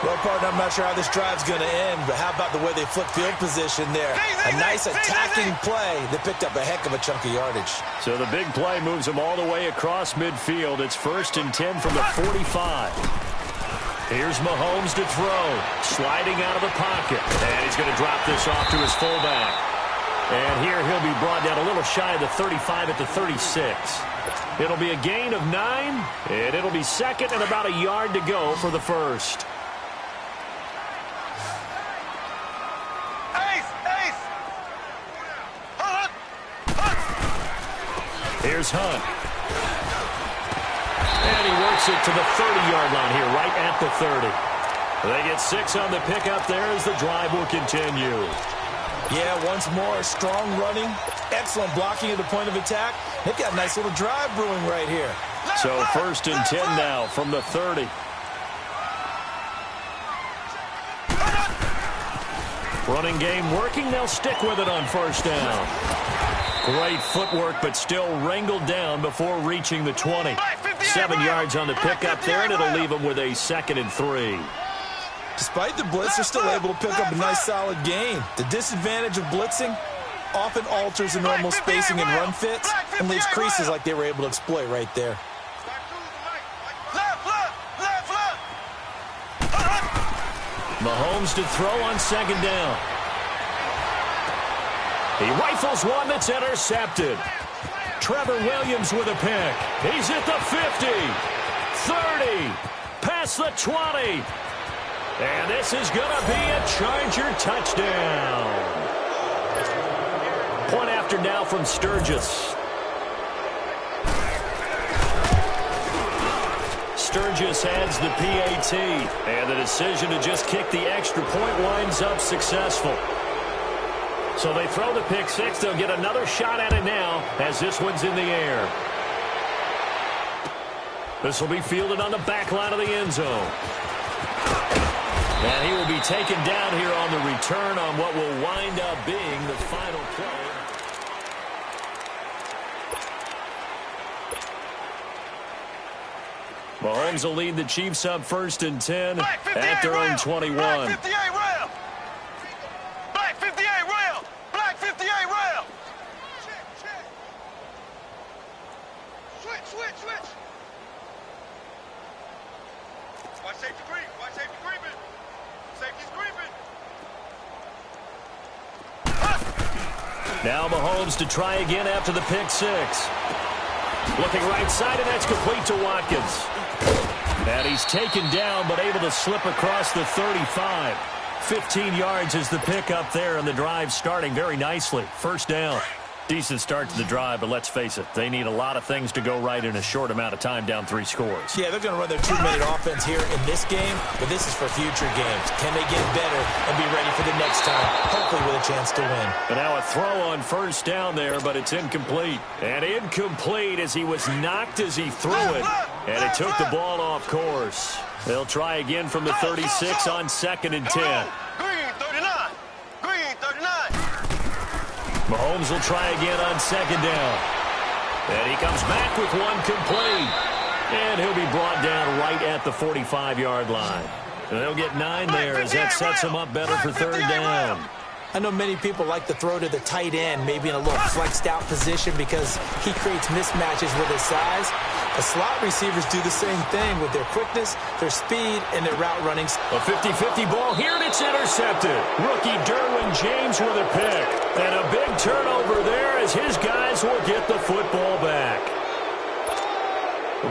Well, partner, I'm not sure how this drive's going to end, but how about the way they flip field position there? A nice attacking play that picked up a heck of a chunk of yardage. So the big play moves him all the way across midfield. It's 1st and 10 from the 45. Here's Mahomes to throw. Sliding out of the pocket. And he's going to drop this off to his fullback. And here he'll be brought down a little shy of the 35 at the 36. It'll be a gain of 9, and it'll be 2nd and about a yard to go for the 1st. Here's Hunt. And he works it to the 30-yard line here, right at the 30. They get 6 on the pickup there as the drive will continue. Yeah, once more, strong running, excellent blocking at the point of attack. They've got a nice little drive brewing right here. So 1st and 10 now from the 30. Running game working. They'll stick with it on 1st down. Great footwork, but still wrangled down before reaching the 20. 7 yards on the pickup there, and it'll leave them with a 2nd and 3. Despite the blitz, they're still able to pick up a nice solid gain. The disadvantage of blitzing, often alters the normal spacing and run fits and leaves creases like they were able to exploit right there. Mahomes to throw on second down. He rifles one that's intercepted. Trevor Williams with a pick. He's at the 50, 30, past the 20. And this is going to be a Charger touchdown. Point after now from Sturgis. Sturgis adds the PAT. And the decision to just kick the extra point winds up successful. So they throw the pick six. They'll get another shot at it now as this one's in the air. This will be fielded on the back line of the end zone. And he will be taken down here on the return on what will wind up being the final play. Mahomes will lead the Chiefs up 1st and 10 at their own 21. Black 58 rail. Black 58 rail. Black 58 rail. Check. Switch. Watch safety creep. Watch safety creeping. Safety's creeping. Now Mahomes to try again after the pick six. Looking right side, and that's complete to Watkins. And he's taken down, but able to slip across the 35. 15 yards is the pick up there, and the drive starting very nicely. First down. Decent start to the drive, but let's face it, they need a lot of things to go right in a short amount of time, down 3 scores. Yeah, they're going to run their 2-minute offense here in this game, but this is for future games. Can they get better and be ready for the next time, hopefully with a chance to win? And now a throw on first down there, but it's incomplete. And incomplete as he was knocked as he threw it, and it took the ball off course. They'll try again from the 36 on 2nd and 10. Mahomes will try again on 2nd down. And he comes back with one complete. And he'll be brought down right at the 45-yard line. And they'll get 9 there as that sets him up better for 3rd down. I know many people like to throw to the tight end, maybe in a little flexed out position because he creates mismatches with his size. The slot receivers do the same thing with their quickness, their speed, and their route running. A 50-50 ball here, and it's intercepted. Rookie Derwin James with a pick. And a big turnover there as his guys will get the football back.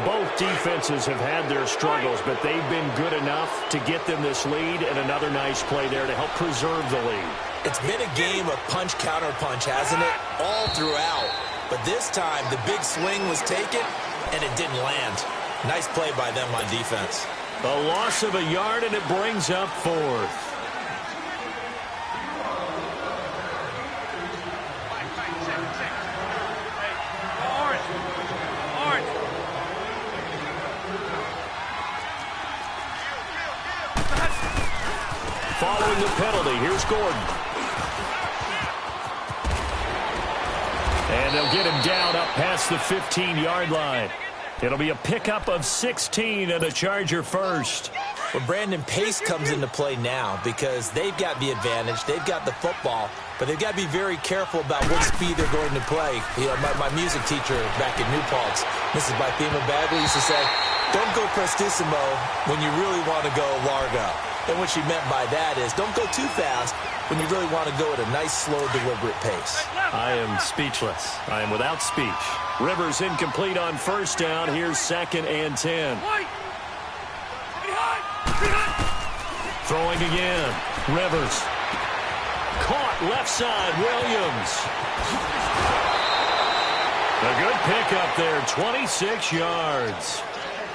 Both defenses have had their struggles, but they've been good enough to get them this lead, and another nice play there to help preserve the lead. It's been a game of punch-counter-punch, hasn't it? All throughout. But this time, the big swing was taken, and it didn't land. Nice play by them on defense. A loss of a yard, and it brings up 4th. Following the penalty, here's Gordon. And they'll get him down up past the 15-yard line. It'll be a pickup of 16 and a Charger first. Well, Brandon, pace comes into play now because they've got the advantage. They've got the football, but they've got to be very careful about what speed they're going to play. You know, my music teacher back in New Paltz, Mrs. Bythema Bagley, used to say, don't go prestissimo when you really want to go largo. And what she meant by that is don't go too fast when you really want to go at a nice, slow, deliberate pace. I am speechless. I am without speech. Rivers incomplete on first down. Here's 2nd and 10. Throwing again. Rivers. Caught left side. Williams. A good pickup there. 26 yards.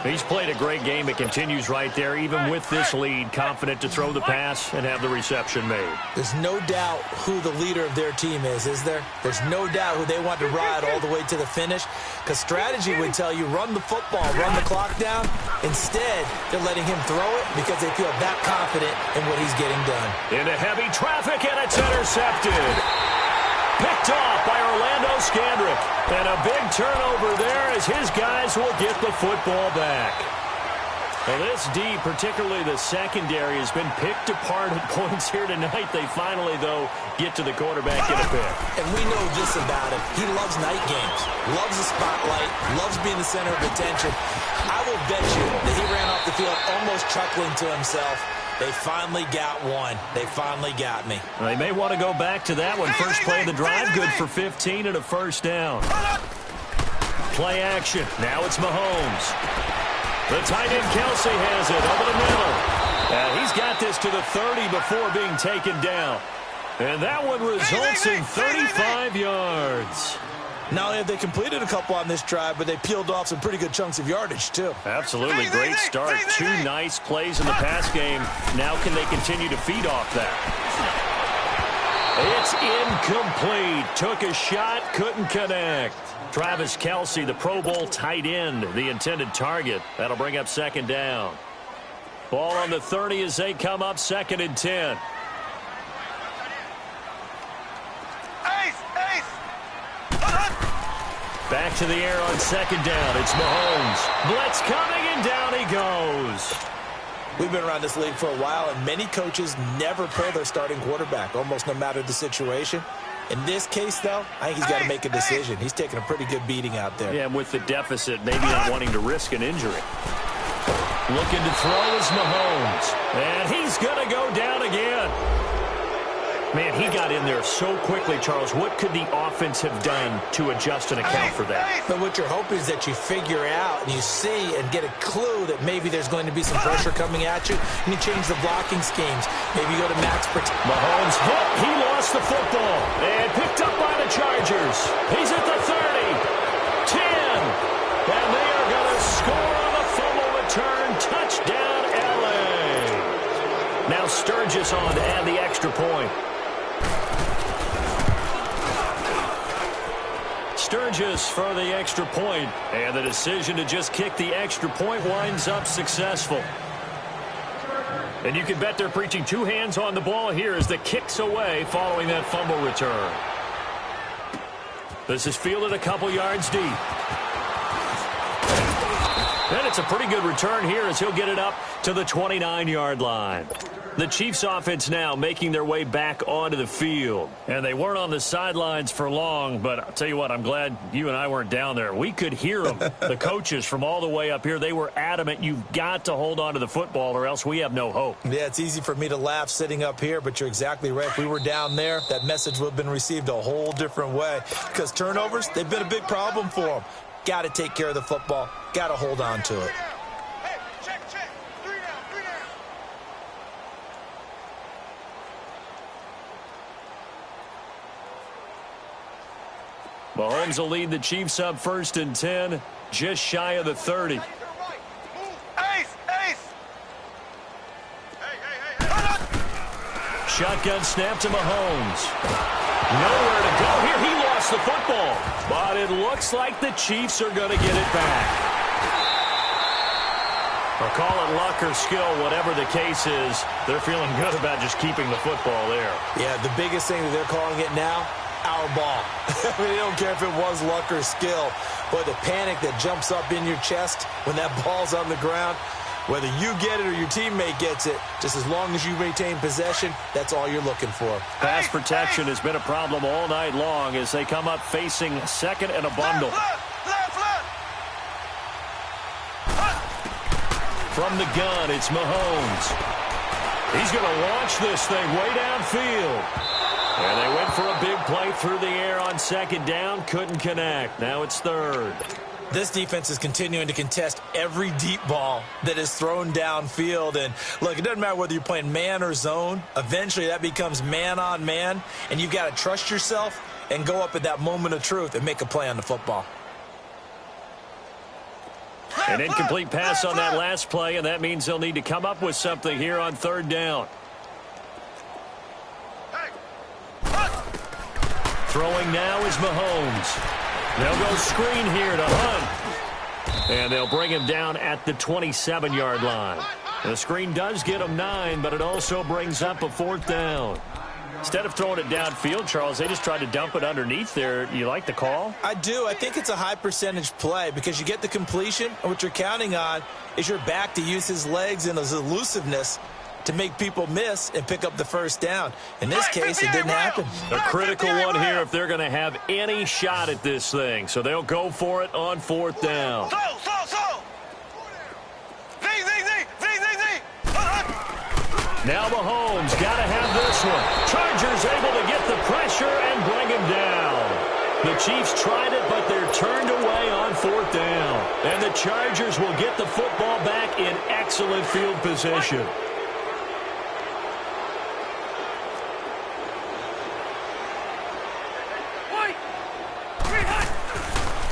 He's played a great game. It continues right there, even with this lead, confident to throw the pass and have the reception made. There's no doubt who the leader of their team is there? There's no doubt who they want to ride all the way to the finish, because strategy would tell you run the football, run the clock down. Instead, they're letting him throw it because they feel that confident in what he's getting done. Into heavy traffic, and it's intercepted. Picked off by Orlando Scandrick. And a big turnover there as his guys will get the football back. Well, this D, particularly the secondary, has been picked apart at points here tonight. They finally, though, get to the quarterback in a pick. And we know this about him. He loves night games, loves the spotlight, loves being the center of attention. I will bet you that he ran off the field almost chuckling to himself. They finally got one. They finally got me. They may want to go back to that one. First play of the drive, good for 15 and a first down. Play action. Now it's Mahomes. The tight end Kelsey has it over the middle. And he's got this to the 30 before being taken down. And that one results in 35 yards. Not only have they completed a couple on this drive, but they peeled off some pretty good chunks of yardage, too. Absolutely. Great start. Two nice plays in the pass game. Now can they continue to feed off that? It's incomplete. Took a shot, couldn't connect. Travis Kelsey, the Pro Bowl tight end, the intended target. That'll bring up second down. Ball on the 30 as they come up, 2nd and 10. Back to the air on second down. It's Mahomes. Blitz coming, and down he goes. We've been around this league for a while, and many coaches never pull their starting quarterback, almost no matter the situation. In this case, though, I think he's got to make a decision. He's taking a pretty good beating out there. Yeah, and with the deficit, maybe not wanting to risk an injury. Looking to throw is Mahomes. And he's going to go down again. Man, he got in there so quickly, Charles. What could the offense have done to adjust and account for that? But what you're hoping is that you figure out and you see and get a clue that maybe there's going to be some pressure coming at you, and you change the blocking schemes. Maybe you go to max protection. Mahomes hit. He lost the football. And picked up by the Chargers. He's at the 30. 10. And they are going to score on the fumble return. Touchdown, L.A. Now Sturgis on to add the extra point. Sturgis for the extra point, and the decision to just kick the extra point winds up successful. And you can bet they're preaching two hands on the ball here as the kick's away following that fumble return. This is fielded a couple yards deep. And it's a pretty good return here as he'll get it up to the 29-yard line. The Chiefs offense now making their way back onto the field. And they weren't on the sidelines for long, but I'll tell you what, I'm glad you and I weren't down there. We could hear them, the coaches from all the way up here. They were adamant, you've got to hold on to the football or else we have no hope. Yeah, it's easy for me to laugh sitting up here, but you're exactly right. If we were down there, that message would have been received a whole different way. Because turnovers, they've been a big problem for them. Got to take care of the football. Got to hold on to it. Mahomes will lead the Chiefs up 1st and 10, just shy of the 30. Shotgun snap to Mahomes. Nowhere to go here. He lost the football. But it looks like the Chiefs are going to get it back. Or call it luck or skill, whatever the case is. They're feeling good about just keeping the football there. Yeah, the biggest thing that they're calling it now, our ball. I mean, they don't care if it was luck or skill. Boy, the panic that jumps up in your chest when that ball's on the ground, whether you get it or your teammate gets it, just as long as you maintain possession, that's all you're looking for. Pass protection has been a problem all night long as they come up facing second and a bundle. From the gun, it's Mahomes. He's going to launch this thing way downfield. And they went for a big play through the air on second down. Couldn't connect. Now it's 3rd. This defense is continuing to contest every deep ball that is thrown downfield. And, look, it doesn't matter whether you're playing man or zone. Eventually that becomes man on man. And you've got to trust yourself and go up at that moment of truth and make a play on the football. An incomplete pass on that last play, and that means they'll need to come up with something here on 3rd down. Throwing now is Mahomes. They'll go screen here to Hunt. And they'll bring him down at the 27-yard line. The screen does get him 9, but it also brings up a 4th down. Instead of throwing it downfield, Charles, they just tried to dump it underneath there. You like the call? I do. I think it's a high percentage play because you get the completion, and what you're counting on is your back to use his legs and his elusiveness to make people miss and pick up the first down. In this case, it didn't happen. A critical one here if they're going to have any shot at this thing. So they'll go for it on 4th down. Now Mahomes got to have this one. Chargers able to get the pressure and bring him down. The Chiefs tried it, but they're turned away on 4th down. And the Chargers will get the football back in excellent field position.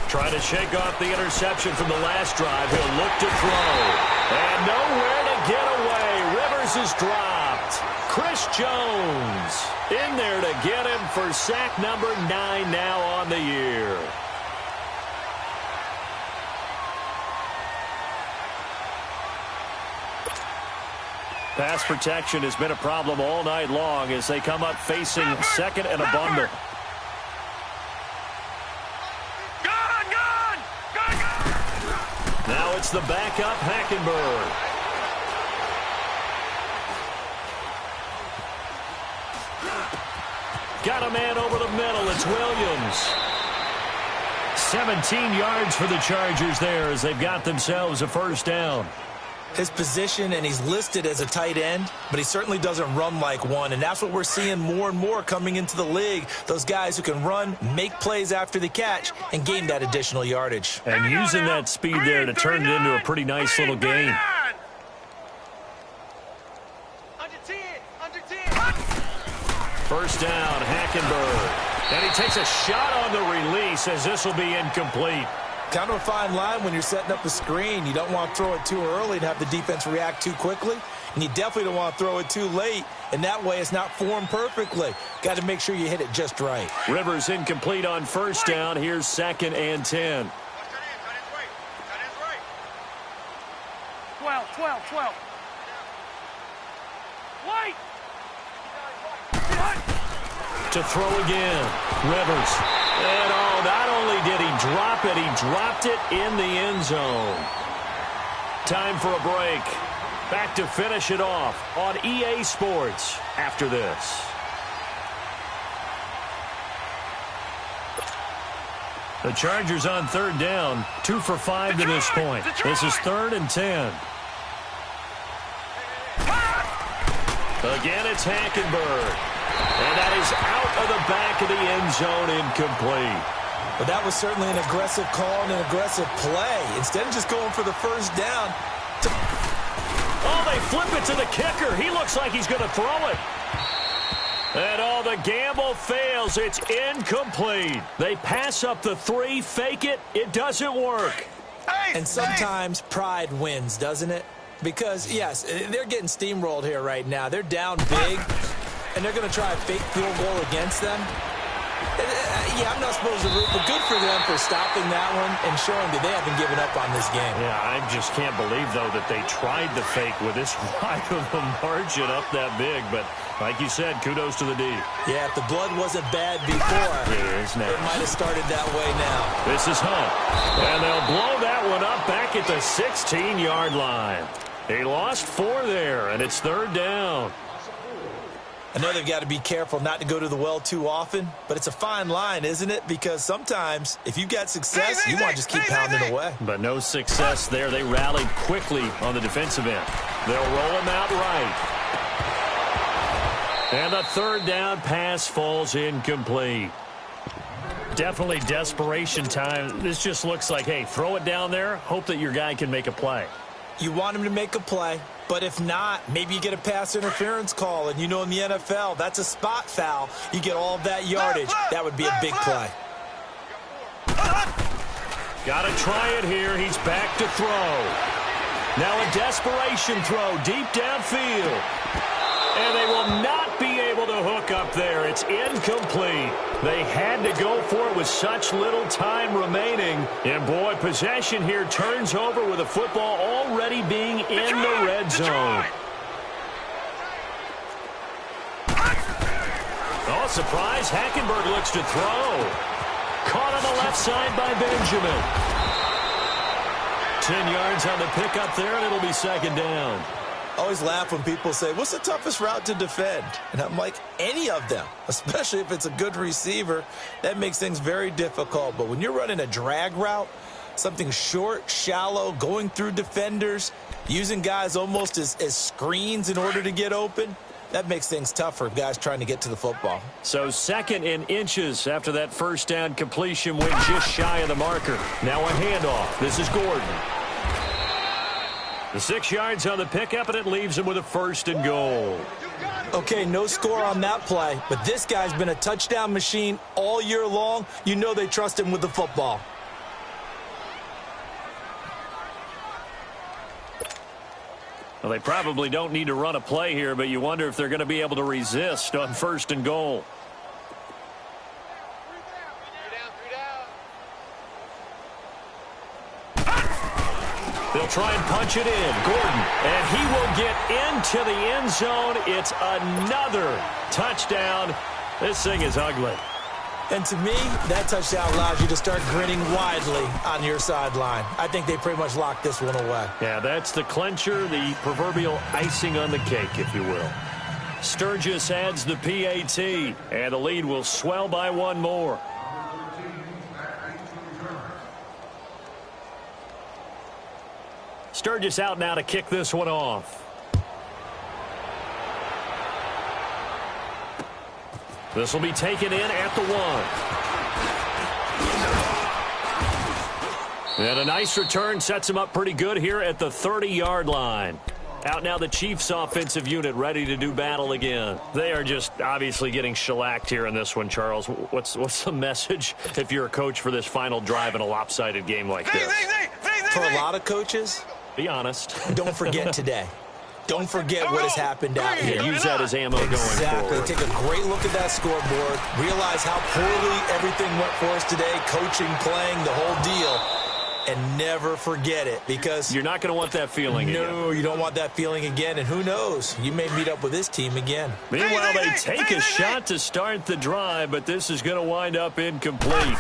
Trying to shake off the interception from the last drive. He'll look to throw. And nowhere to get away. Rivers is dropped. Chris Jones in there to get him for sack number 9 now on the year. Pass protection has been a problem all night long as they come up facing second and a bundle. Now it's the backup, Hackenberg. Got a man over the middle. It's Williams. 17 yards for the Chargers there as they've got themselves a first down. His position, and he's listed as a tight end, but he certainly doesn't run like one, and that's what we're seeing more and more coming into the league. Those guys who can run, make plays after the catch, and gain that additional yardage. And using that speed there to turn it into a pretty nice little game. First down, Hackenberg. And he takes a shot on the release as this will be incomplete. Kind of a fine line when you're setting up a screen. You don't want to throw it too early and have the defense react too quickly. And you definitely don't want to throw it too late. And that way it's not formed perfectly. Got to make sure you hit it just right. Rivers incomplete on first down. Here's 2nd and 10. 12. Wait! To throw again. Rivers. And not only did he drop it, he dropped it in the end zone. Time for a break. Back to finish it off on EA Sports after this. The Chargers on 3rd down. 2 for 5 to this point. This is 3rd and 10. Again, it's Hackenberg. And that is out of the back of the end zone, incomplete. But that was certainly an aggressive call and an aggressive play. Instead of just going for the first down. Oh, they flip it to the kicker. He looks like he's going to throw it. And the gamble fails. It's incomplete. They pass up the 3, fake it. It doesn't work. And sometimes pride wins, doesn't it? Because, yes, they're getting steamrolled here right now. They're down big, and they're going to try a fake field goal against them. Yeah, I'm not supposed to root, but good for them for stopping that one and showing that they haven't given up on this game. Yeah, I just can't believe, though, that they tried the fake with this wide of a margin up that big. But like you said, kudos to the D. Yeah, if the blood wasn't bad before, it might have started that way now. This is Hunt. And they'll blow that one up back at the 16-yard line. He lost 4 there, and it's 3rd down. I know they've got to be careful not to go to the well too often, but it's a fine line, isn't it? Because sometimes, if you've got success, you want to just keep pounding away. But no success there. They rallied quickly on the defensive end. They'll roll him out right. And the 3rd down pass falls incomplete. Definitely desperation time. This just looks like, hey, throw it down there, hope that your guy can make a play. You want him to make a play, but if not, maybe you get a pass interference call, and you know in the NFL, that's a spot foul. You get all of that yardage. That would be a big play. Got to try it here. He's back to throw. Now a desperation throw deep downfield. And they will not be able to hook up there. It's incomplete. They had to go for it with such little time remaining. And, boy, possession here turns over with the football already being in the red zone. surprise. Hackenberg looks to throw. Caught on the left side by Benjamin. 10 yards on the pickup there, and it'll be second down. I always laugh when people say, what's the toughest route to defend? And I'm like, any of them, especially if it's a good receiver. That makes things very difficult. But when you're running a drag route, something short, shallow, going through defenders, using guys almost as screens in order to get open, that makes things tough for guys trying to get to the football. So second in inches after that first down completion went just shy of the marker. Now a handoff. This is Gordon. The 6 yards on the pickup, and it leaves him with a first and goal. Okay, no score on that play, but this guy's been a touchdown machine all year long. You know they trust him with the football. Well, they probably don't need to run a play here, but you wonder if they're going to be able to resist on first and goal. They'll try and punch it in. Gordon, and he will get into the end zone. It's another touchdown. This thing is ugly. And to me, that touchdown allows you to start grinning widely on your sideline. I think they pretty much locked this one away. Yeah, that's the clincher, the proverbial icing on the cake, if you will. Sturgis adds the PAT, and the lead will swell by one more. Sturgis out now to kick this one off. This will be taken in at the 1. And a nice return sets him up pretty good here at the 30-yard line. Out now the Chiefs offensive unit ready to do battle again. They are just obviously getting shellacked here in this one, Charles. What's the message if you're a coach for this final drive in a lopsided game like this? For a lot of coaches, be honest. Don't forget today. Don't forget what has happened out here. Use that as ammo going forward. Take a great look at that scoreboard. Realize how poorly everything went for us today. Coaching, playing, the whole deal. And never forget it, because you're not going to want that feeling again. No, you don't want that feeling again. And who knows? You may meet up with this team again. Meanwhile, they take a shot to start the drive, but this is going to wind up incomplete.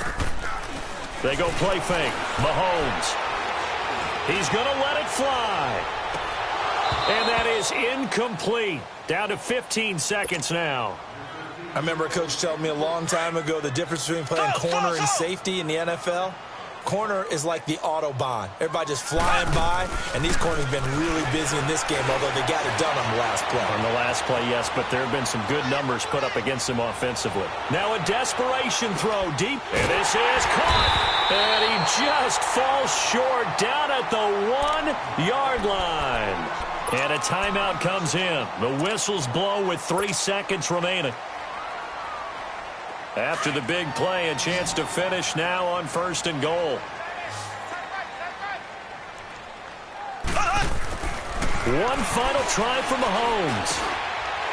They go play fake. Mahomes. He's going to let it fly. And that is incomplete. Down to 15 seconds now. I remember a coach telling me a long time ago the difference between playing corner and safety in the NFL. Corner is like the Autobahn. Everybody just flying by, and these corners have been really busy in this game, although they got it done on the last play. On the last play, yes, but there have been some good numbers put up against them offensively. Now a desperation throw deep, and this is caught. And he just falls short down at the 1-yard line. And a timeout comes in. The whistles blow with 3 seconds remaining. After the big play, a chance to finish now on first and goal. One final try from Mahomes.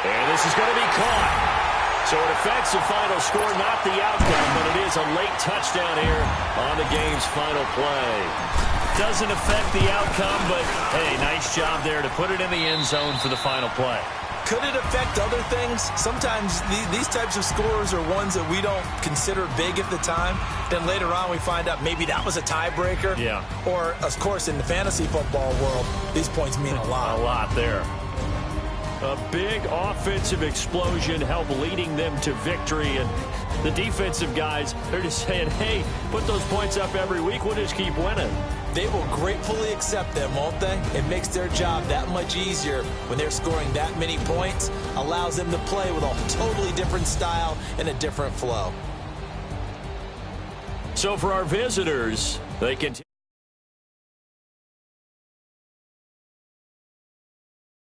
And this is going to be caught. So it affects the final score, not the outcome, but it is a late touchdown here on the game's final play. Doesn't affect the outcome, but, hey, nice job there to put it in the end zone for the final play. Could it affect other things? Sometimes these types of scores are ones that we don't consider big at the time. Then later on we find out maybe that was a tiebreaker. Yeah. Or, of course, in the fantasy football world, these points mean a lot. A lot there. A big offensive explosion helped leading them to victory. And the defensive guys, they're just saying, hey, put those points up every week. We'll just keep winning. They will gratefully accept them, won't they? It makes their job that much easier when they're scoring that many points. Allows them to play with a totally different style and a different flow. So for our visitors, they continue.